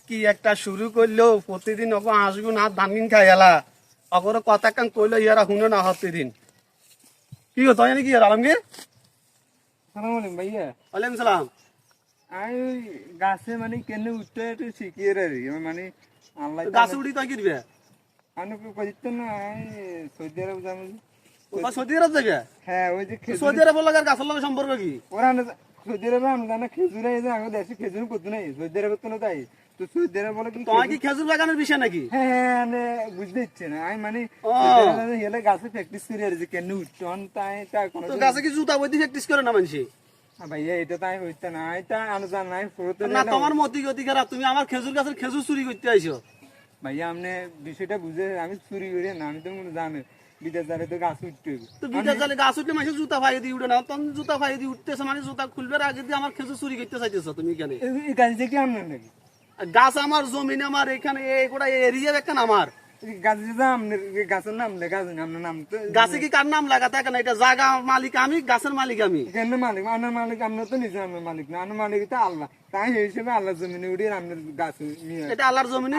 কি একটা শুরু করলো প্রতিদিন ওকে আসবো না ধান কিন খাই এলা অগর কথা কান কইলো ইয়ারা শুনে না প্রতিদিন কি হতো জানি কি আলমগীর সালাম আলাইকুম ভাইয়া। ওয়ালাইকুম সালাম। আমি ওই গাছে মানে কেন উঠতে একটু শিখিয়ে রাখি মানে আল্লাহ গাছ উড়ি তাই কিনবে আমি কইতে না আমি সৌদি আরব যাবো। সৌদি আরব যাবে? হ্যাঁ ওই যে সৌদি আরব লাগার গাছের লগে সম্পর্ক কি? ওরা সৌদি আরবে আমি জানা খেজুর এই যে আগে দেশে খেজুর করতে নাই সৌদি আরবে তো তাই তো সৌদি আরব বলে কি তোমার কি খেজুর বাগানের বিষয় নাকি? হ্যাঁ হ্যাঁ মানে বুঝতে ইচ্ছে না আমি মানে হেলে গাছে প্র্যাকটিস করে আর যে কেন উঠন তাই তা কোনো তো গাছে কি জুতা বইতে প্র্যাকটিস করে না মানুষে? ভাইয়া এটা তাই হইতে না এটা আনুজান নাই না তোমার মতি গতি খারাপ, তুমি আমার খেজুর গাছের খেজুর চুরি করতে আইছো। ভাইয়া আপনি বিষয়টা বুঝে আমি চুরি করি না আমি তো জানি বিদেশ যারে তো গাছ উঠতে হবে তো বিদেশ জালে গাছ উঠলে মানুষ জুতা ফাইয়ে দিয়ে উঠে না, তখন জুতা ফাইয়ে দিয়ে উঠতেছে মানে জুতা খুলবে আগে দিয়ে আমার খেজুর চুরি করতে চাইতেছো তুমি কেন? এই গাছ দেখি আপনার নাকি গাছ আমার জমিন আমার এখানে গোটা এরিয়া একখান আমার গাছ আপনার গাছের নাম লেখা আছে আপনার নাম তো গাছে কি কার নাম লাগা থাকে না? এটা জায়গা মালিক আমি, গাছের মালিক আমি। কেন মালিক আপনার মালিক আপনার তো নিজে আপনার মালিক না আপনার মালিক তো আল্লাহ তাই এই হিসেবে আল্লাহ জমিনে উঠিয়ে আপনার গাছ নিয়ে এটা আল্লাহর জমিনে